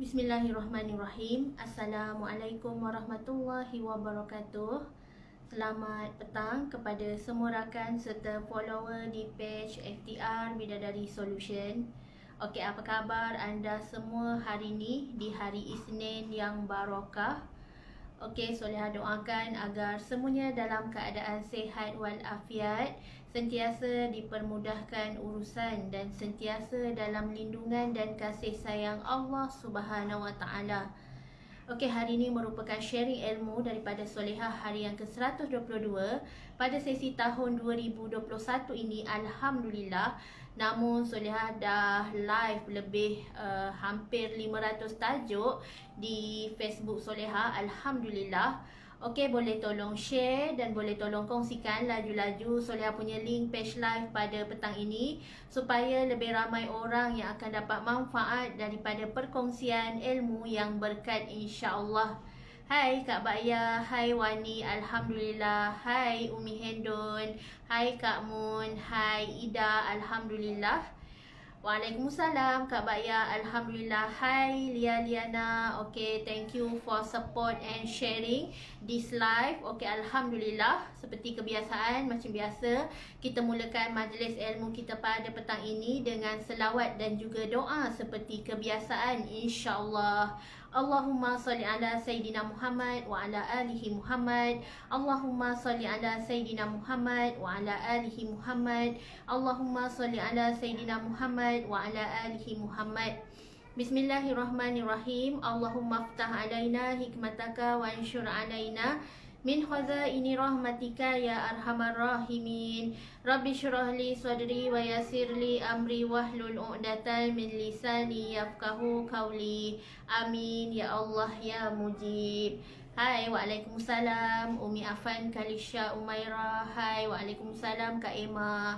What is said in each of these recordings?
Bismillahirrahmanirrahim. Assalamualaikum warahmatullahi wabarakatuh. Selamat petang kepada semua rakan serta follower di page FTR Bidadari Solution. Okey, apa khabar anda semua hari ini di hari Isnin yang barakah? Okey, Soleha doakan agar semuanya dalam keadaan sihat walafiat, sentiasa dipermudahkan urusan dan sentiasa dalam lindungan dan kasih sayang Allah Subhanahu Wa Taala. Okey, hari ini merupakan sharing ilmu daripada Soleha hari yang ke-122 pada sesi tahun 2021 ini. Alhamdulillah, namun Soleha dah live lebih hampir 500 tajuk di Facebook Soleha. Alhamdulillah. Okey, boleh tolong share dan boleh tolong kongsikan laju-laju Soleha punya link page live pada petang ini supaya lebih ramai orang yang akan dapat manfaat daripada perkongsian ilmu yang berkat, insya-Allah. Hai Kak Baya, hai Wani, Alhamdulillah. Hai Umi Hendon, hai Kak Mun, hai Ida, Alhamdulillah. Waalaikumsalam Kak Baya, Alhamdulillah. Hai Lia Liana. Okay, thank you for support and sharing this live. Okay, Alhamdulillah. Seperti kebiasaan, macam biasa, kita mulakan majlis ilmu kita pada petang ini dengan selawat dan juga doa seperti kebiasaan, insya-Allah. Allahumma salli ala Sayyidina Muhammad wa ala alihi Muhammad. Allahumma salli ala Sayyidina Muhammad wa ala alihi Muhammad. Allahumma salli ala Sayyidina Muhammad wa ala alihi Muhammad. Bismillahirrahmanirrahim. Allahumma ftah alaina hikmataka wa anshur alaina min khazaini rahmatika ya arhamar rahimin. Rabbi syrah li sadri wa yassir li amri wahlul 'uqdatam min lisani yafqahu qawli. Amin ya Allah ya mujib. Hai, waalaikumsalam Umi Afan, Kalisha, Umairah. Hai, waalaikumsalam Kak Emma.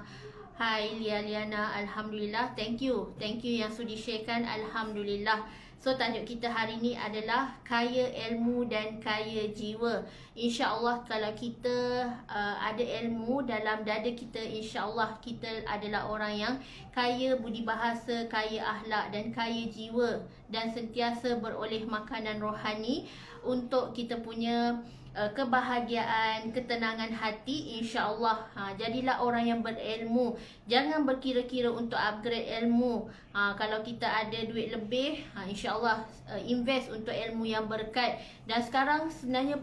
Hai Lia Liana, Alhamdulillah. Thank you yang sudi sharekan. Alhamdulillah. So, tajuk kita hari ini adalah kaya ilmu dan kaya jiwa. InsyaAllah kalau kita ada ilmu dalam dada kita, insyaAllah kita adalah orang yang kaya budi bahasa, kaya akhlak dan kaya jiwa, dan sentiasa beroleh makanan rohani untuk kita punya kebahagiaan, ketenangan hati, insya-Allah. Jadilah orang yang berilmu. Jangan berkira-kira untuk upgrade ilmu. Kalau kita ada duit lebih, insya-Allah invest untuk ilmu yang berkat. Dan sekarang sebenarnya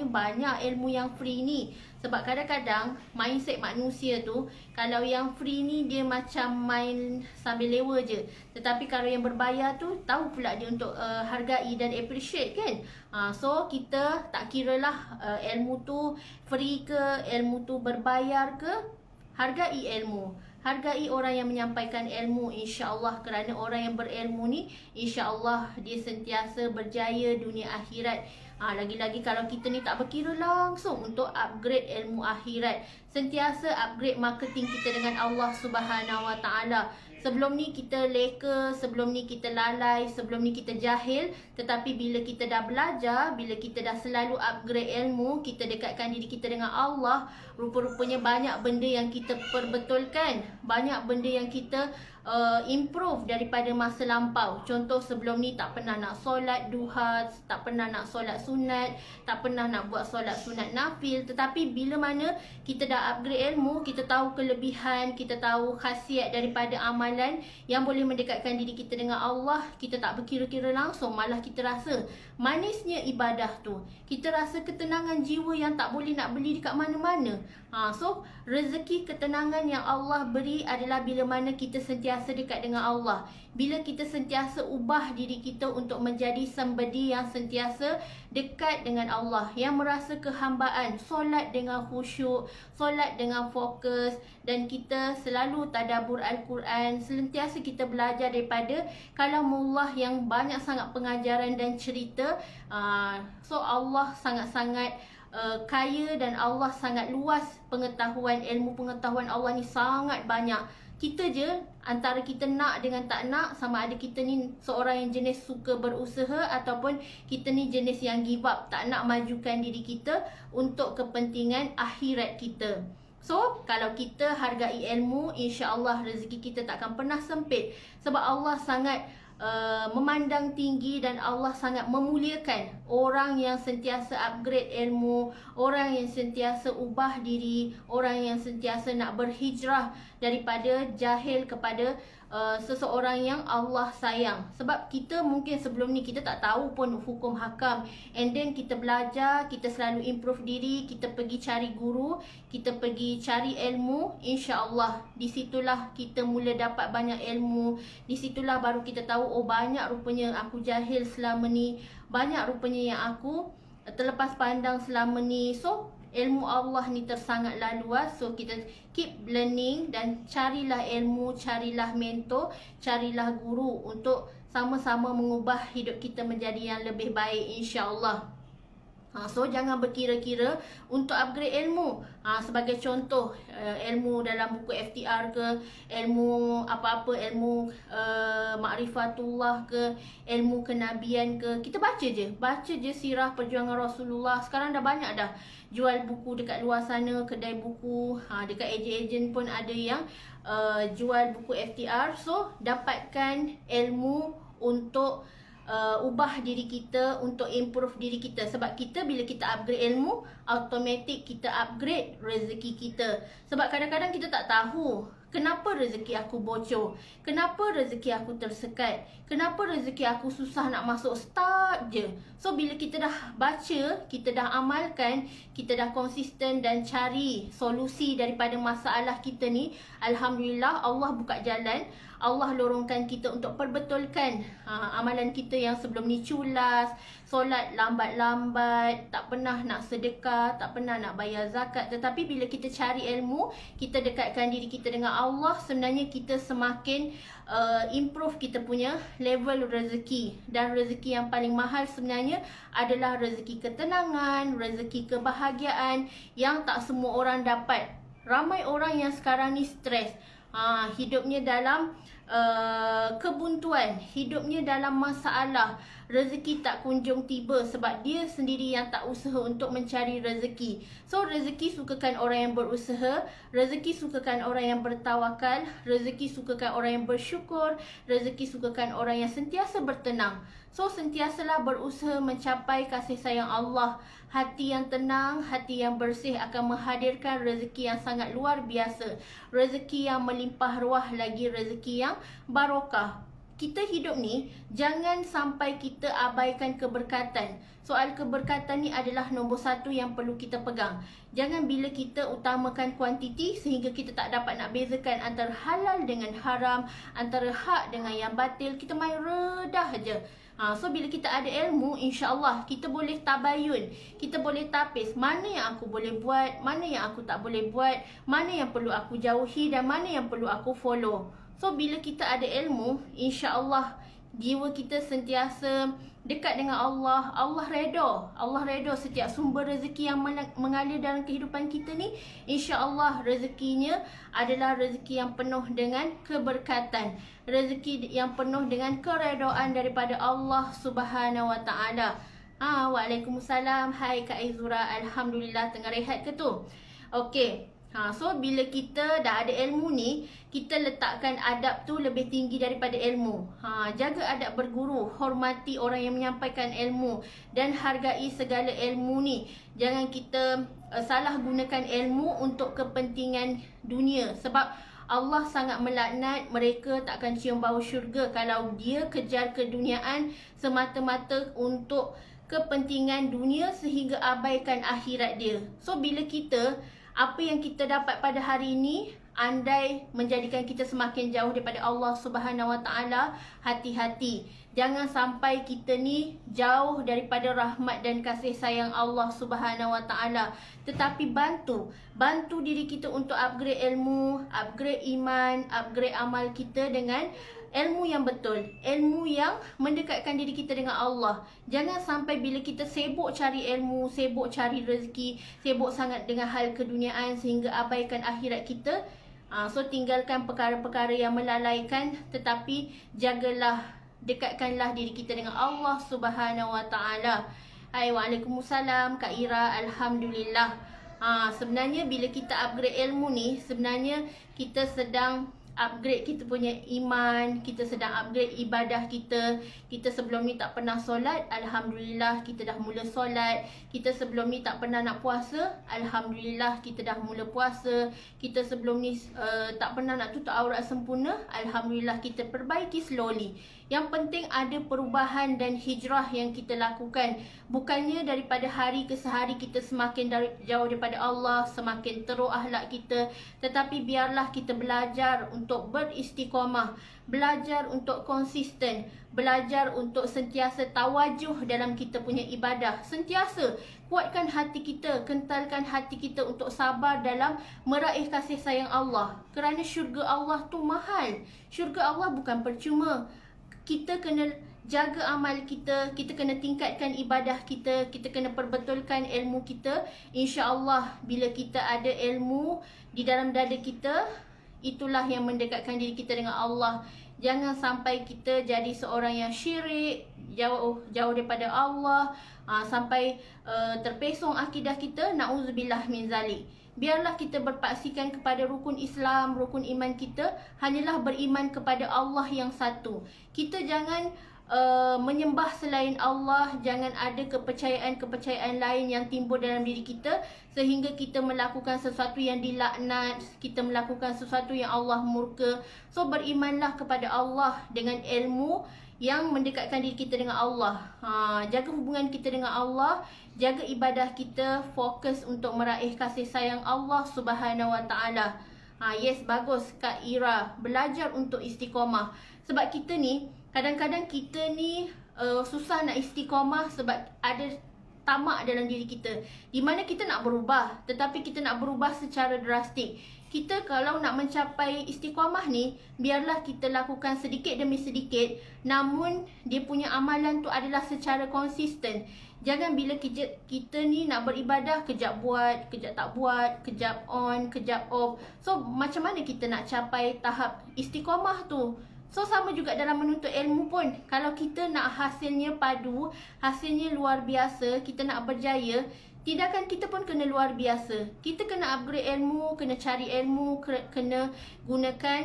banyak ilmu yang free ni. Sebab kadang-kadang mindset manusia tu, kalau yang free ni dia macam main sambil lewa je. Tetapi kalau yang berbayar tu, tahu pula dia untuk hargai dan appreciate kan. So kita tak kiralah ilmu tu free ke, ilmu tu berbayar ke, hargai ilmu. Hargai orang yang menyampaikan ilmu, insya-Allah. Kerana orang yang berilmu ni, insya-Allah dia sentiasa berjaya dunia akhirat. Lagi-lagi kalau kita ni tak berkira langsung untuk upgrade ilmu akhirat, sentiasa upgrade marketing kita dengan Allah Subhanahu Wa Taala. Sebelum ni kita leka, sebelum ni kita lalai, sebelum ni kita jahil. Tetapi bila kita dah belajar, bila kita dah selalu upgrade ilmu, kita dekatkan diri kita dengan Allah, rupa-rupanya banyak benda yang kita perbetulkan, banyak benda yang kita improve daripada masa lampau. Contoh, sebelum ni tak pernah nak solat duha, tak pernah nak solat sunat, tak pernah nak buat solat sunat nafil. Tetapi bila mana kita dah upgrade ilmu, kita tahu kelebihan, kita tahu khasiat daripada amalan yang boleh mendekatkan diri kita dengan Allah, kita tak berkira-kira langsung, malah kita rasa manisnya ibadah tu. Kita rasa ketenangan jiwa yang tak boleh nak beli dekat mana-mana. So rezeki ketenangan yang Allah beri adalah bila mana kita sentiasa dekat dengan Allah. Bila kita sentiasa ubah diri kita untuk menjadi sembedi yang sentiasa dekat dengan Allah, yang merasa kehambaan, solat dengan khusyuk, solat dengan fokus, dan kita selalu tadabbur Al-Quran, sentiasa kita belajar daripada kalamullah yang banyak sangat pengajaran dan cerita. So Allah sangat-sangat kaya dan Allah sangat luas pengetahuan, ilmu pengetahuan Allah ni sangat banyak. Kita je antara kita nak dengan tak nak, sama ada kita ni seorang yang jenis suka berusaha ataupun kita ni jenis yang give up, tak nak majukan diri kita untuk kepentingan akhirat kita. So, kalau kita hargai ilmu, insya-Allah rezeki kita tak akan pernah sempit. Sebab Allah sangat memandang tinggi dan Allah sangat memuliakan orang yang sentiasa upgrade ilmu, orang yang sentiasa ubah diri, orang yang sentiasa nak berhijrah daripada jahil kepada seseorang yang Allah sayang. Sebab kita mungkin sebelum ni kita tak tahu pun hukum hakam, and then kita belajar, kita selalu improve diri, kita pergi cari guru, kita pergi cari ilmu, insya-Allah di situlah kita mula dapat banyak ilmu. Di situlah baru kita tahu, oh banyak rupanya aku jahil selama ni, banyak rupanya yang aku terlepas pandang selama ni. So ilmu Allah ni tersangatlah luas. So kita keep learning dan carilah ilmu, carilah mentor, carilah guru untuk sama-sama mengubah hidup kita menjadi yang lebih baik, insya-Allah. So jangan berkira-kira untuk upgrade ilmu. Sebagai contoh, ilmu dalam buku FTR ke, ilmu apa-apa, ilmu Ma'rifatullah ke, ilmu kenabian ke, kita baca je sirah perjuangan Rasulullah. Sekarang dah banyak dah jual buku dekat luar sana, kedai buku, dekat ejen-ejen pun ada yang jual buku FTR. So dapatkan ilmu untuk ubah diri kita, untuk improve diri kita. Sebab kita bila kita upgrade ilmu, automatik kita upgrade rezeki kita. Sebab kadang-kadang kita tak tahu kenapa rezeki aku bocor, kenapa rezeki aku tersekat, kenapa rezeki aku susah nak masuk, start je. So bila kita dah baca, kita dah amalkan, kita dah konsisten dan cari solusi daripada masalah kita ni, alhamdulillah Allah buka jalan. Allah lorongkan kita untuk perbetulkan amalan kita yang sebelum ni culas, solat lambat-lambat, tak pernah nak sedekah, tak pernah nak bayar zakat. Tetapi bila kita cari ilmu, kita dekatkan diri kita dengan Allah, sebenarnya kita semakin improve kita punya level rezeki. Dan rezeki yang paling mahal sebenarnya adalah rezeki ketenangan, rezeki kebahagiaan yang tak semua orang dapat. Ramai orang yang sekarang ni stres, hidupnya dalam kebuntuan, hidupnya dalam masalah, rezeki tak kunjung tiba sebab dia sendiri yang tak usaha untuk mencari rezeki. So rezeki sukakan orang yang berusaha, rezeki sukakan orang yang bertawakal, rezeki sukakan orang yang bersyukur, rezeki sukakan orang yang sentiasa bertenang. So sentiasalah berusaha mencapai kasih sayang Allah. Hati yang tenang, hati yang bersih akan menghadirkan rezeki yang sangat luar biasa, rezeki yang melimpah ruah, lagi rezeki yang barokah. Kita hidup ni jangan sampai kita abaikan keberkatan. Soal keberkatan ni adalah nombor satu yang perlu kita pegang. Jangan bila kita utamakan kuantiti sehingga kita tak dapat nak bezakan antara halal dengan haram, antara hak dengan yang batil, kita main redah je. So bila kita ada ilmu, insya-Allah kita boleh tabayun, kita boleh tapis mana yang aku boleh buat, mana yang aku tak boleh buat, mana yang perlu aku jauhi dan mana yang perlu aku follow. So bila kita ada ilmu, insya-Allah jiwa kita sentiasa dekat dengan Allah. Allah redha setiap sumber rezeki yang mengalir dalam kehidupan kita ni, insya-Allah rezekinya adalah rezeki yang penuh dengan keberkatan, rezeki yang penuh dengan keredaan daripada Allah Subhanahu Wa Taala. Waalaikumsalam. Hai Kak Aizura, alhamdulillah tengah rehat ke tu? Okey. So bila kita dah ada ilmu ni, kita letakkan adab tu lebih tinggi daripada ilmu. Jaga adab berguru, hormati orang yang menyampaikan ilmu dan hargai segala ilmu ni. Jangan kita salah gunakan ilmu untuk kepentingan dunia. Sebab Allah sangat melaknat mereka takkan cium bau syurga kalau dia kejar keduniaan semata-mata untuk kepentingan dunia sehingga abaikan akhirat dia. So bila kita, apa yang kita dapat pada hari ini andai menjadikan kita semakin jauh daripada Allah Subhanahu Wa Taala, hati-hati. Jangan sampai kita ni jauh daripada rahmat dan kasih sayang Allah Subhanahu Wa Taala. Tetapi bantu diri kita untuk upgrade ilmu, upgrade iman, upgrade amal kita dengan ilmu yang betul, ilmu yang mendekatkan diri kita dengan Allah. Jangan sampai bila kita sibuk cari ilmu, sibuk cari rezeki, sibuk sangat dengan hal keduniaan sehingga abaikan akhirat kita. So tinggalkan perkara-perkara yang melalaikan, tetapi jagalah, dekatkanlah diri kita dengan Allah Subhanahu Wa Taala. Waalaikumsalam Kak Ira, alhamdulillah. Sebenarnya bila kita upgrade ilmu ni, sebenarnya kita sedang upgrade kita punya iman, kita sedang upgrade ibadah kita. Kita sebelum ni tak pernah solat, alhamdulillah kita dah mula solat. Kita sebelum ni tak pernah nak puasa, alhamdulillah kita dah mula puasa. Kita sebelum ni tak pernah nak tutup aurat sempurna, alhamdulillah kita perbaiki slowly. Yang penting ada perubahan dan hijrah yang kita lakukan. Bukannya daripada hari ke sehari kita semakin jauh daripada Allah, semakin teruk akhlak kita. Tetapi biarlah kita belajar untuk beristiqamah, belajar untuk konsisten, belajar untuk sentiasa tawajuh dalam kita punya ibadah. Sentiasa kuatkan hati kita, kentalkan hati kita untuk sabar dalam meraih kasih sayang Allah. Kerana syurga Allah tu mahal. Syurga Allah bukan percuma. Kita kena jaga amal kita, kita kena tingkatkan ibadah kita, kita kena perbetulkan ilmu kita. InsyaAllah bila kita ada ilmu di dalam dada kita, itulah yang mendekatkan diri kita dengan Allah. Jangan sampai kita jadi seorang yang syirik, jauh daripada Allah, sampai terpesong akidah kita. Na'udzubillah min zalik. Biarlah kita berpaksikan kepada rukun Islam, rukun iman kita hanyalah beriman kepada Allah yang satu. Kita jangan menyembah selain Allah, jangan ada kepercayaan lain yang timbul dalam diri kita sehingga kita melakukan sesuatu yang dilaknat, kita melakukan sesuatu yang Allah murka. So berimanlah kepada Allah dengan ilmu yang mendekatkan diri kita dengan Allah. Jaga hubungan kita dengan Allah, jaga ibadah kita, fokus untuk meraih kasih sayang Allah Subhanahu Wa Taala. Yes, bagus Kak Ira, belajar untuk istiqamah. Sebab kita ni kadang-kadang kita ni susah nak istiqamah sebab ada tamak dalam diri kita, di mana kita nak berubah, tetapi kita nak berubah secara drastik. Kita kalau nak mencapai istiqamah ni, biarlah kita lakukan sedikit demi sedikit, namun dia punya amalan tu adalah secara konsisten. Jangan bila kita ni nak beribadah, kejap buat, kejap tak buat, kejap on, kejap off. So macam mana kita nak capai tahap istiqamah tu? So sama juga dalam menuntut ilmu pun. Kalau kita nak hasilnya padu, hasilnya luar biasa, kita nak berjaya, tindakan kita pun kena luar biasa. Kita kena upgrade ilmu, kena cari ilmu, kena gunakan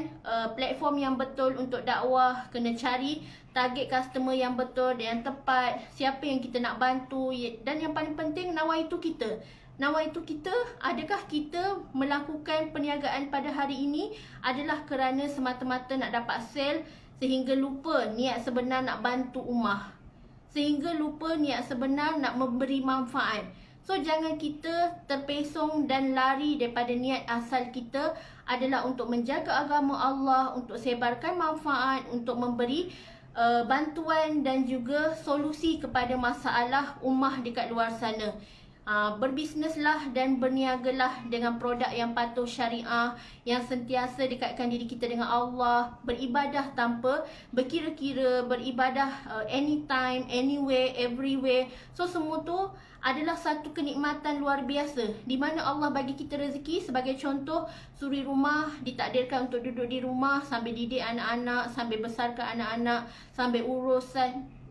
platform yang betul untuk dakwah, kena cari target customer yang betul dan yang tepat, siapa yang kita nak bantu, dan yang paling penting nawaitu kita. Nawaitu kita, adakah kita melakukan perniagaan pada hari ini adalah kerana semata-mata nak dapat sale sehingga lupa niat sebenar nak bantu ummah, sehingga lupa niat sebenar nak memberi manfaat. So jangan kita terpesong dan lari daripada niat asal kita adalah untuk menjaga agama Allah, untuk sebarkan manfaat, untuk memberi bantuan dan juga solusi kepada masalah ummah dekat luar sana. Berbisneslah dan berniagalah dengan produk yang patuh syariah, yang sentiasa dekatkan diri kita dengan Allah, beribadah tanpa berkira-kira, beribadah anytime, anywhere, everywhere. So semua tu adalah satu kenikmatan luar biasa di mana Allah bagi kita rezeki. Sebagai contoh, suri rumah ditakdirkan untuk duduk di rumah sambil didik anak-anak, sambil besarkan anak-anak, sambil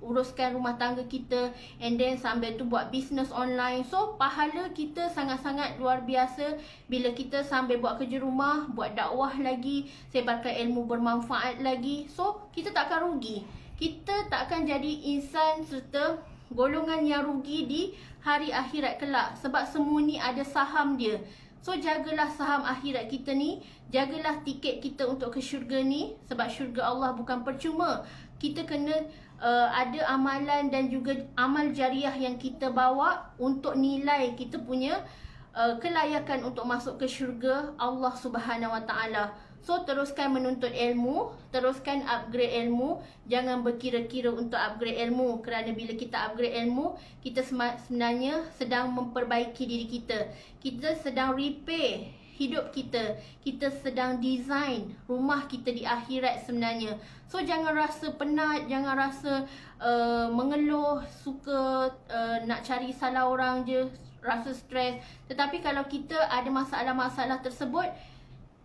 uruskan rumah tangga kita, and then sambil tu buat bisnes online. So pahala kita sangat-sangat luar biasa bila kita sambil buat kerja rumah, buat dakwah lagi, sebarkan ilmu bermanfaat lagi. So kita tak akan rugi. Kita tak akan jadi insan serta golongan yang rugi di hari akhirat kelak, sebab semua ni ada saham dia. So jagalah saham akhirat kita ni, jagalah tiket kita untuk ke syurga ni, sebab syurga Allah bukan percuma. Kita kena ada amalan dan juga amal jariah yang kita bawa untuk nilai kita punya kelayakan untuk masuk ke syurga Allah Subhanahu Wa Taala. So teruskan menuntut ilmu, teruskan upgrade ilmu. Jangan berkira-kira untuk upgrade ilmu, kerana bila kita upgrade ilmu, kita sebenarnya sedang memperbaiki diri kita. Kita sedang repair hidup kita. Kita sedang design rumah kita di akhirat sebenarnya. So jangan rasa penat, jangan rasa mengeluh, suka nak cari salah orang je, rasa stres. Tetapi kalau kita ada masalah-masalah tersebut,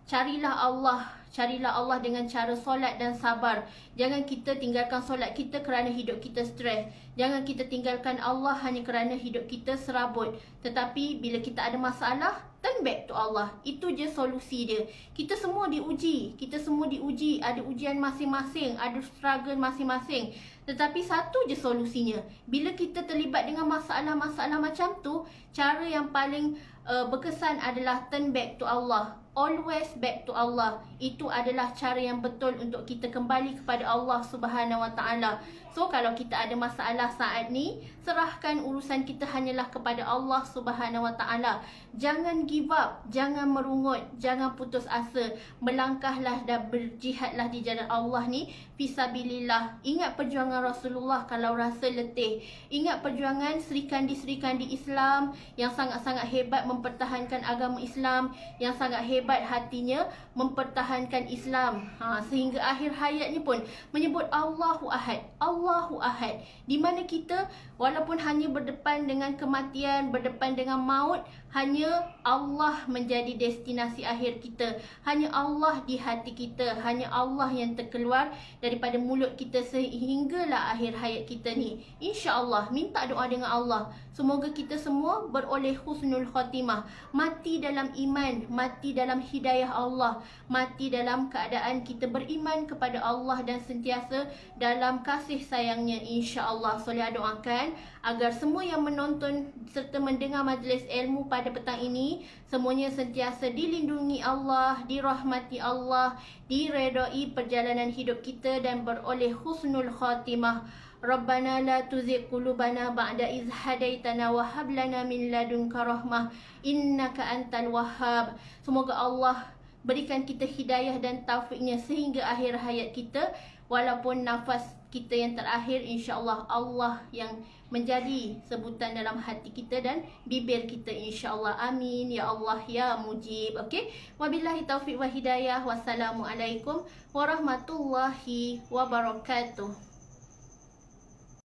carilah Allah dengan cara solat dan sabar. Jangan kita tinggalkan solat kita kerana hidup kita stres. Jangan kita tinggalkan Allah hanya kerana hidup kita serabut. Tetapi bila kita ada masalah, turn back to Allah. Itu je solusi dia. Kita semua diuji. Ada ujian masing-masing, ada struggle masing-masing. Tetapi satu je solusinya. Bila kita terlibat dengan masalah-masalah macam tu, cara yang paling berkesan adalah turn back to Allah. Always back to Allah. Itu adalah cara yang betul untuk kita kembali kepada Allah Subhanahu Wa Taala. So kalau kita ada masalah saat ni, serahkan urusan kita hanyalah kepada Allah Subhanahu Wa Taala. Jangan give up, jangan merungut, jangan putus asa. Melangkahlah dan berjihadlah di jalan Allah ni fisabilillah. Ingat perjuangan Rasulullah kalau rasa letih. Ingat perjuangan serikandi-serikandi Islam yang sangat-sangat hebat mempertahankan agama Islam, yang sangat hebat hatinya mempertahankan Islam. Sehingga akhir hayatnya pun menyebut Allahu Ahad. Allahu Ahad. Di mana kita walaupun hanya berdepan dengan kematian, berdepan dengan maut, hanya Allah menjadi destinasi akhir kita. Hanya Allah di hati kita. Hanya Allah yang terkeluar daripada mulut kita sehinggalah akhir hayat kita ni. InsyaAllah, minta doa dengan Allah. Semoga kita semua beroleh husnul khatimah. Mati dalam iman, mati dalam hidayah Allah, mati dalam keadaan kita beriman kepada Allah dan sentiasa dalam kasih sayangnya, insya-Allah. Soleh doakan agar semua yang menonton serta mendengar majlis ilmu pada petang ini semuanya sentiasa dilindungi Allah, dirahmati Allah, diredai perjalanan hidup kita dan beroleh husnul khatimah. Rabbana la tuzigh qulubana ba'da idh hadaitana wa hab lana min ladunka rahmah innaka antal wahhab. Semoga Allah berikan kita hidayah dan taufiknya sehingga akhir hayat kita. Walaupun nafas kita yang terakhir, insya-Allah Allah yang menjadi sebutan dalam hati kita dan bibir kita, insya-Allah. Amin ya Allah ya mujib. Okey. Wabillahi taufik wa hidayah. Wassalamualaikum warahmatullahi wabarakatuh.